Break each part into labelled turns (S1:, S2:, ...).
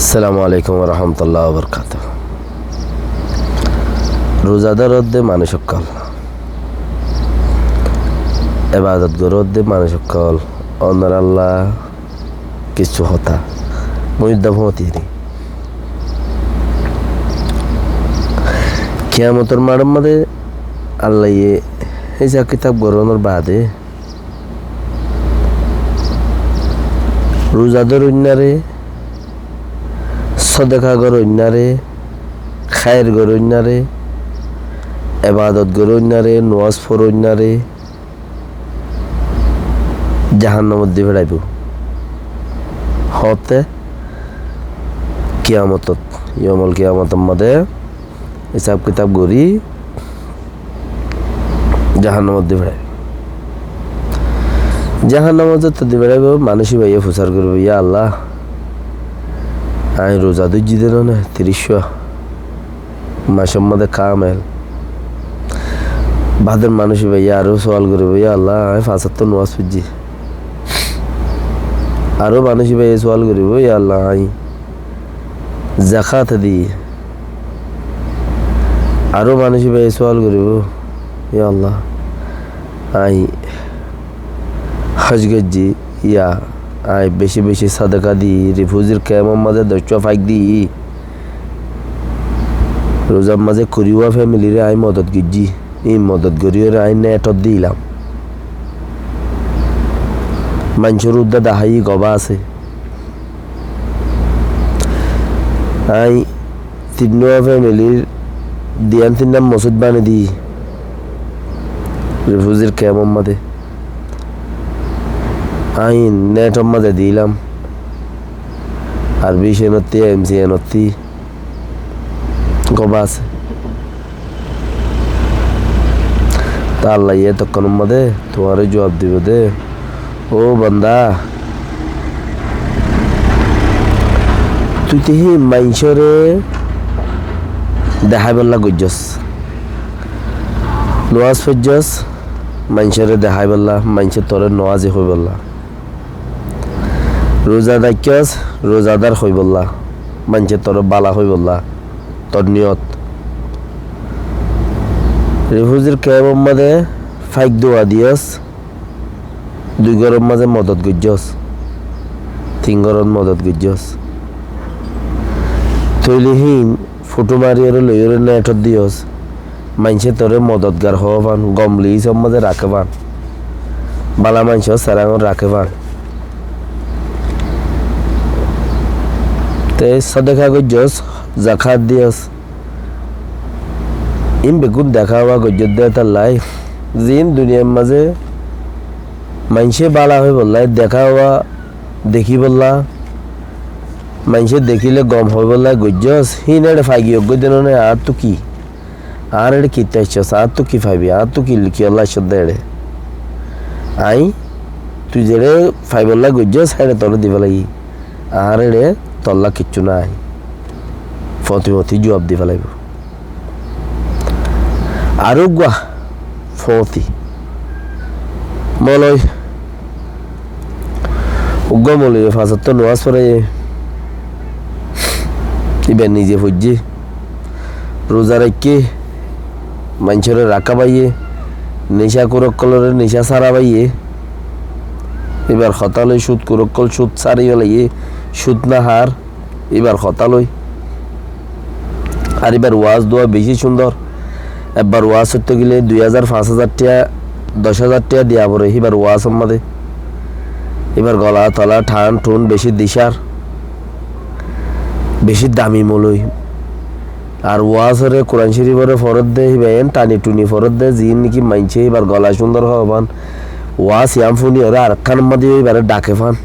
S1: আসসালামু আলাইকুম রহমতুল্লাহ বরকাত। রোজাদার অধ্যে মানুষ সকল, এবাদত গরদ্দে মানুষ সকল অন্যর আল্লাহ কিছু হতা মুদামতিনি কিয়ামতর মাড়ের মধ্যে আল্লাহ এই যা কিতাব গরনের বাদে রোজাদার অন্যারে, সদকা গর অন্যারে, খায়ের গর অন্যারে, এবাদত গর অন্যারে, নোয়াজ ফর অন্যারে জাহান্নামত দিয়ে বেড়াইব হতে কিয়ামতত ইয়মল কিয়ামতের মধ্যে হিসাব কিতাব গড়ি জাহান্নামত দিয়ে বেড়াইব। জাহান্নামত তো দিয়ে বেড়াইব মানুষই ভাইয়া ফুসার করবো, ইয়া আল্লাহ আমি রোজা দুজি দিন না ৩০ মাসের মধ্যে কামেল বাদের মানুষই ভাইয়া আরো সওয়াল করবো, ইয়া আল্লাহ আমি ৭৫ নোয়াজ পড়ছি। আরো মানুষই ভাই সওয়াল করিব, ইয়া আল্লাহ আই জাকাত দি। আরো মানুষই ভাই সওয়াল করিব, ইয়া আল্লাহ আই হজ গজ্জি, ইয়া আই বেশি বেশি সাদাকা দি, রিফুজির ক্যামের মাঝে ১০ ফাইক দি, রোজার মাঝে করিওয়া ফ্যামিলিরে আই মদত গজ্জি, এই মদত করিও আই নেটত দিলাম। মানুষের উদ্দা দাহাই গবা আছে, আই তিনটা ফ্যামিলির দিয়ান তিন নাম মসুদ বানি দি রিফিউজির ক্যাম্পের মাঝে আই নেটর মাঝে দিলাম। আর বিশ এনতি এমসি এনতি গবা আছে, তা আল্লাহ তখন মাঝে তোমার জবাব দিব দে, ও বান্দা তুই তিহি মাইনসরে দেখাই বললা গজ্জস, নোয়াজ ফজ্জস মাইনসরে দেখাই বললা, মাইনসের তোরে নোয়াজে হই বললা, রোজা দাক্যস রোজাদার হই বললা, মাইনসের তোর বালা হই বললা, তোর নিয়ত রিফিউজির ক্যাম্পের মাঝে ফাইক দোয়া দিয়স, ২ ঘরের মাঝে মদত গজ্জস, ৩ ঘরের মদত গজ্জস, তৈলিহীন ফুটো মারিয়ারে লইরে নেটত দিয়স, মাইনসে তোরে মদতগার হওয়ান, গমলি সব মাঝে রাখবান, বালা মাইনস সারাঙর রাখবান। তে সদেখা গজ্জস, জাকাত দিয়স, ইম বেগুন দেখা হওয়া গজ্জত দেয় তার লাই জিন দুনিয়ার মাঝে মাইনসে বালা হয়ে বললা, দেখা হওয়া দেখি বললা, মাইনসে দেখিলে গম হয়ে বললা গজ্জস হিন এড়ে ফাইগি অজ্ঞদিন আর তো কি আর এড়ে কিতে আসছস, আর তো কি ফাইবি, আর তো কি লিখি আল্লাহ সদ্দা এড়ে আই তুই যেড়ে ফাই বললা গজ্জস হেড়ে তোর দিবে লাগি, আর এড়ে তল্লা কিচ্ছু নাই, ফতি জবাব দিবে লাগব। আরো গুয়া ফতি মলয় উগ্র মলয় ৭৫ নোয়াজ পড়ে এবার নিজে ফুজি রোজা রাখকে মানুষের রাখা পাইয়ে, নেশা কুরক্কলের নেশা সারা পাইয়ে, এবার হতালই সুদ কুরক্কল সুদ সারিয়ে লাইয়ে, সুদ না হার এবার হতালই। আর এবার ওয়াজ দোয়া বেশি সুন্দর, একবার ওয়াজ করতে গেলে ২,০০০ ৫,০০০ টাকা ১০,০০০ টাকা দিয়া পড়ে, এবার ওয়াজ আমাদের এবার গলা তলা ঠান ঠুন বেশি দিশার বেশি দামি মলই। আর ওয়াজরে কোরআন শরীফরে ফরত দে হিবেন টানি টুনি ফরত দে জিন নাকি মাইনছে এবার গলা সুন্দর হবান, ওয়াজ ইয়াম ফুনি ওরা আর খান মাদি এবারে ডাকে ফান,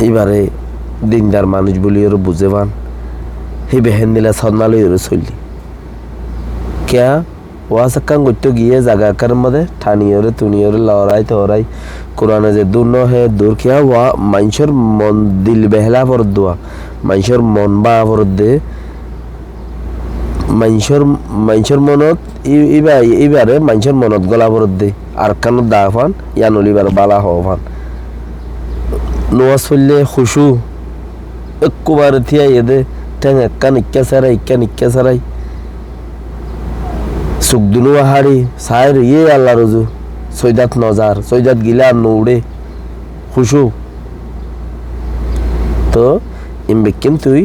S1: এবারে দিনদার মানুষ বলি ওরা বুঝে পান, সেই বেহেন দিলা সন্নালই ওরা চললি ক্যা ওয়াজ একান করতে গিয়ে জাগাকার মধ্যে ঠানিয়রে তুনিয়রে লড়াই তরাই কোরআনে যে দূর হে দূর কিয়া ওয়া মানুষের মন দিল বেহলা ফরত দোয়া, মানুষের মন বা ফরত দে, মানুষের মনত এইবারে মানুষের মনত গলা ফরত দে, আর কানত দা ফান ইয়ানলিবার বালা হওয়া ফান। নোয়াজ পড়লে খুশু একবারে থিয়া এদে ঠ্যাং এক্কা নিক্কা সারাই সুকদুনু আহারি সাইর আল্লাহ রজু সৈদাত নজার সৈদাত গিলা আর নৌড়ে খুশু তো ইমবেকিন তুই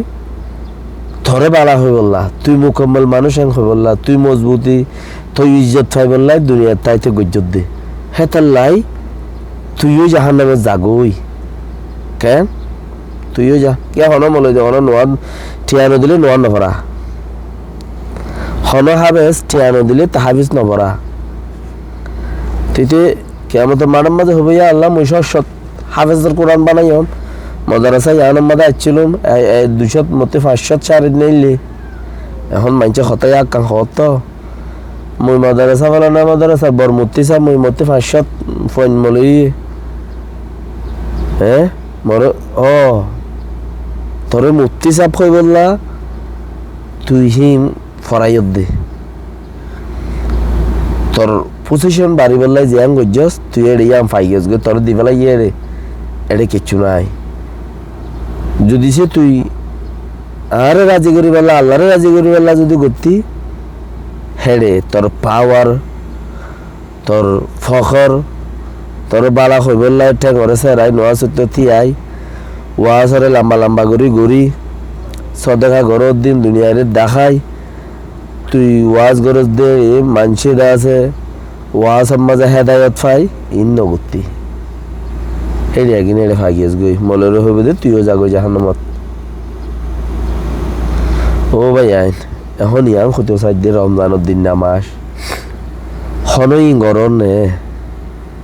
S1: থরে বালা হয়ে বললা তুই মুকম্মল মানুষ হয়ে বললা তুই মজবুতি তুই ইজ্জত ফাই বললাই দুনিয়ার তাইতে গজ্জত দে হ্যাঁ তার লাই তুইও জাহান নামে জাগই কেন তুইও যা কে হন মলে যে হন নোয়ান ঠিয়ানো দিলে নোয়ান নভরা হন হাবেস ঠিয়ানো দিলে তাহাবিজ নভরা তুইতে কেমন মানব মাঝে হবে আল্লাহ মুইসর সৎ হাফেজদের কোরআন বানাইম মাদ্রাসা ইয়ানোর মাঝে আসছিলাম 200 মতে 500 চার নিলে এখন মানছে হতাই আকাং হত মই মাদ্রাসা বলা না মাদ্রাসা বরমূর্তি সা মই মতে 500 ফোন মলি হ্যাঁ মর ও তোরে মুক্তি সাপ কই বললা তুই হিম ফরাইয়ত দে তোর পজিশন বাড়ি বললাই যে আম গজ্জস তুই এড়িয়াম ফাই গেছ গে তোর দিবেলা ইয়ে রে এড়ে কিচ্ছু নাই যদি সে তুই আরে রাজি করি বললা আল্লাহরে রাজি করি বললা যদি গতি হেড়ে তোর পাওয়ার তোর ফখর তোর বালা হই বললাই ঠ্যাং ওরে সেরাই নোয়া সত্য থিয়াই ওয়াসরে লম্বা লম্বা গড়ি সদেখা গরর দিন দুনিয়ারে দেখাই তুই ওয়াজ গরজ দে মানসি দা আছে ওয়াজ মাঝে হেদায়ত ফাই ইন নগতি হেডি আগিন এড়ে ফাগিয়েস গই মলের হইবে দে তুইও যাগো জাহান্নামত ও ভাই আইন এখন ইয়াং হতে সাইড দিয়ে রমজানের দিন নামাস হনই গরর নে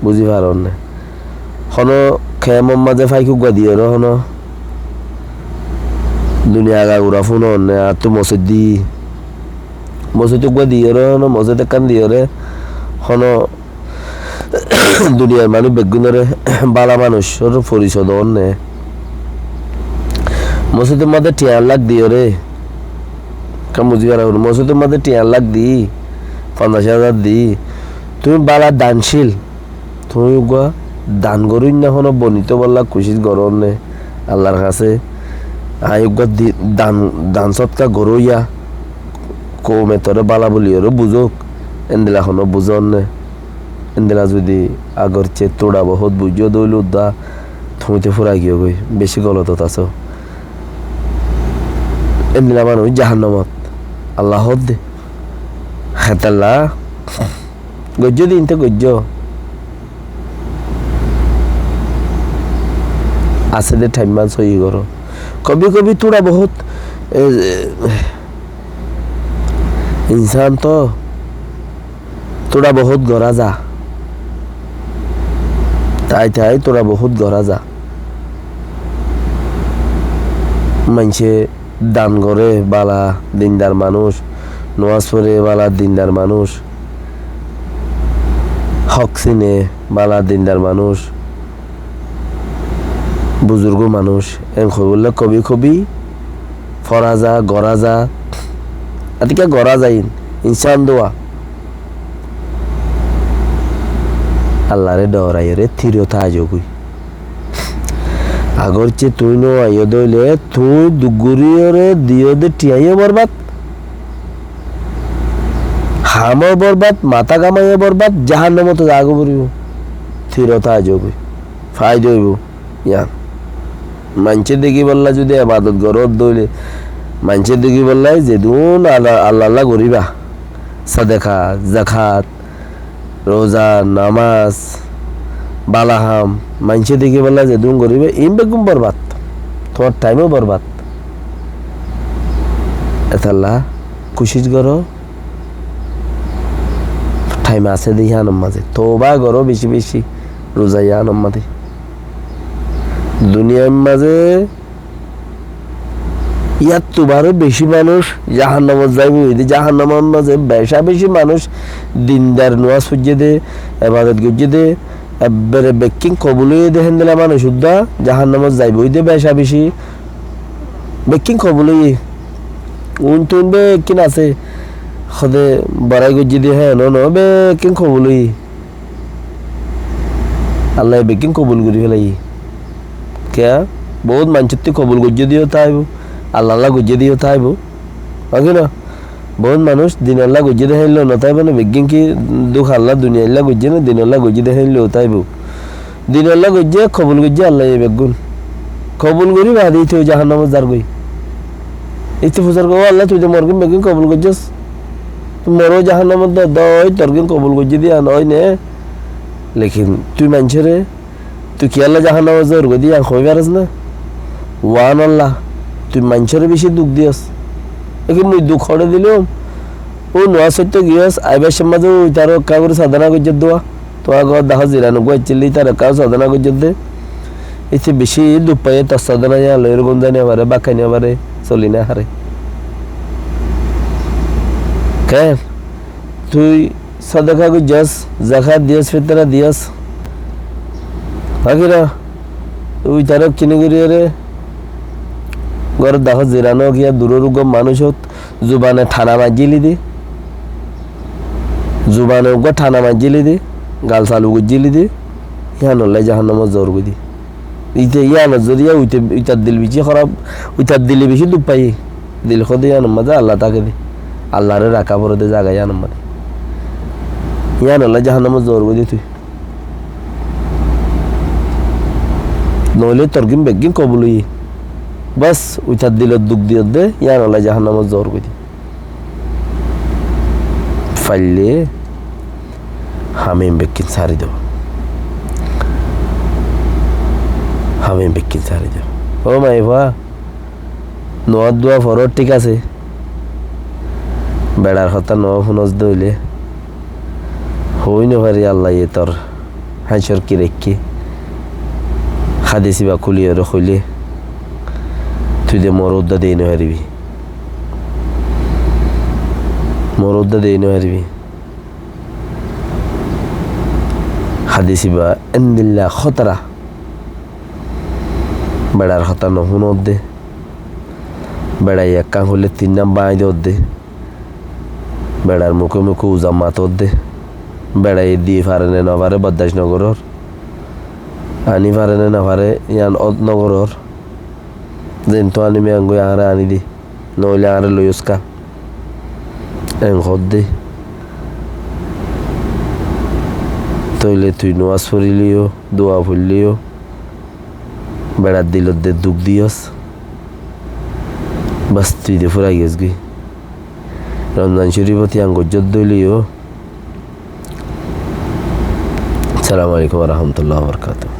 S1: বুঝি পারন নে হন খেয়ে মাঝে ফাইকু গা দিয়ে হন দুনিয়া গা উড়া ফুন নে আর তো মসজিদ গা দিয়ে হন মসজিদ কান দিয়ে রে হন দুনিয়ার মানুষ বেগুনরে বালা মানুষের পরিচয় নে মসজিদের মধ্যে 10 লাখ দিয়ে রে কাম বুঝি পারা মসজিদের মধ্যে 10 লাখ দি 50,000 দি তুমি বালা দানশীল তুমি গা দান করুন না হন বনিত বললা খুশি গরম নে আল্লাহর কাছে আয়োগা দান সৎকা গরইয়া কমে তোরে বালা বলি ওরে বুঝুক এন্দিলা হন বুঝন নে এন্দিলা যদি আগর চে তোড়া বহুত বুঝিও দইল দা থমিতে ফুরা গিয়ে গই বেশি গলত আছো এন্দিলা মানুষ জাহান্নামত আল্লাহ দে হেতাল্লা গজ্জ দিন তো গজ্জ আছে দে টাইম মান সই করো কবি তোরা বহুত इंसान तो তোরা বহুত গড়া যা তাই তোরা বহুত গড়া যা মানছে দান করে বালা দিনদার মানুষ নামাজ পড়ে বালা দিনদার মানুষ হক চিনে বালা দিনদার মানুষ বুজুর্গ মানুষ এন বললে কবি ফরা যা গড়া যা আতিকা গড়া যাই ইনসান দোয়া আল্লাহরে ডরাই রে থিরতা আজগুই আগর চে তুই নো আইয় দইলে তুই দুগুরিয়রে দিও দে টিয়াইও বরবাদ হামও বরবাদ মাথা কামাইও বরবাদ জাহান্নামে তো আগো বরিব থিরতা আজগুই ফায়দা হইব ইয়া মানছে দেখি বললা যদি ইবাদত গরত দইলে মানছে দেখি বললাই যে দুন আল্লাহ করিবা সাদেকা জাকাত রোজা নামাজ বালাহাম মানছে দেখি বললা যে দুন করিবে ইম বেগুম বরবাদ তোমার টাইমও বরবাদ এতাল্লা কুশিস করো টাইম আছে দেখি আনম মাঝে তোবা করো বেশি বেশি রোজা আনম মাঝে দুনিয়ার মাঝে ইয়ার তোমারও বেশি মানুষ জাহান্নামত যাইব জাহান্নামের মাঝে বেশি মানুষ দিনদার নোয়াজ ফুজিয়ে দে এবাদত গজিয়ে দে এবারে বেকিং কবুল হয়ে দেখেন দিলে মানুষ উদ্দা জাহান্নামত যাইব দে বেশি বেকিং কবুল হয়ে তুন বেকিন আছে সদে বড়াই গজিয়ে দে হ্যাঁ ন বেকিং কবুল হয়ে আল্লাহ বেকিং কবুল করি ফেলাই কে বহুত মানুষের তুই কবুল গজ্জে দিও তাইব আল্লাহ আল্লাহ গজ্জে দিও তাইব ওকে না বহুত মানুষ দিন আল্লাহ গজ্জে দেখাইল নতাইব না বিজ্ঞান কি দুঃখ আল্লাহ দুনিয়া আল্লাহ গজ্জে না দিন আল্লাহ গজ্জে দেখাইল তাইব দিন আল্লাহ গজ্জে কবুল গজ্জে আল্লাহ বেগুন কবুল করি বাদ এই তুই জাহান নামাজ দার গই এই তো ফুসার কো আল্লাহ তুই তো মরগিন বেগুন কবুল গজ্জেস মরো জাহান নামাজ দই তরগিন কবুল গজ্জে দিয়া নয় নে লেকিন তুই মানুষেরে তুই কি আল্লাহ জাহান নামাজ দর গই দিয়া কই পারস না ওয়ান আল্লাহ তুই মানুষের বেশি দুঃখ দিয়াস একে মুই দুঃখ হড়ে দিলাম ও নোয়া সত্য গিয়াস আইবার সমাজে ওই তার কাগরে সাধনা গজ্জে দেওয়া তো আগর দেখা জিরানো গজ্জিলি তার কাউ সাধনা গজ্জে দে এতে বেশি দুঃখ পাইয়ে তার সাধনা আলো এরকম জানি আবারে বাকানি আবারে চলি না হারে কেন তুই সাদকা গজ্জাস জাকাত দিয়াস ফিতরা দিয়াস বাকিরা ওই তার কিনে গিয়ে রে ঘর দেখো জিরানো গিয়া দূরোগ্য মানুষ জুবানে ঠানা মাজিলি দি জুবানে ঠানা মাজিলি দি গাল চালু গুজিলি দি ইয়া নলাই জাহান নামত জ্বর গুদি ইতে ইয়ান যদি উইতার দিল বেশি খারাপ উইতার দিলে বেশি দুঃখ পাই দিল খদে ইয়ান মজা আল্লাহ তাকে দি আল্লাহরে রাখা পরে দে জায়গা ইয়ান মানে ইয়া নলাই জাহান নামত জ্বর গুদি তুই নইলে তরকিম বেগিন কবুল হই বাস উইতার দিল দুঃখ দিয়ে দে ইয়া নলাই জাহান নামত জ্বর গুদি ফাইলে হামিম বেগিন সারি দেব হামিম বেগিন সারি দেব ও মাই ভা নোয়ার দোয়া ফরর ঠিক আছে বেড়ার কথা নোয়া ফুনস দইলে হই না পারি আল্লাহ এ তোর হাঁসর কি রেখি হাদিসি বা খুলিয়ে রইলে তুই দে মরুদ্দা দিয়ে না পারবি মরুদ্দা দিয়ে না পারবি হাদিসি বা এন্দিল্লা খতরা বেড়ার কথা নহুন দে বেড়াই এক কাং হলে 3 নাম বাঁই দে বেড়ার মুখে মুখে উজাম মাত দে বেড়াই দিয়ে পারেনে না পারে বদাস নগরর আনি পারেনে না পারে ইয়ান নগরর যেন তো আনি মেঙ্গো আরে আনি দি নইলে আরে লইসকা এং হদ দে তইলে তুই নোয়াজ পড়িলিও দোয়া পড়লিও বেড়ার দিল দে দুঃখ দিয়স বাস তুই দে ফুরাই গেছ গই রমজান শরীফতি আঙ্গজ্জত দইলিও আসসালামু আলাইকুম ওয়া রাহমাতুল্লাহি ওয়া বারাকাতুহু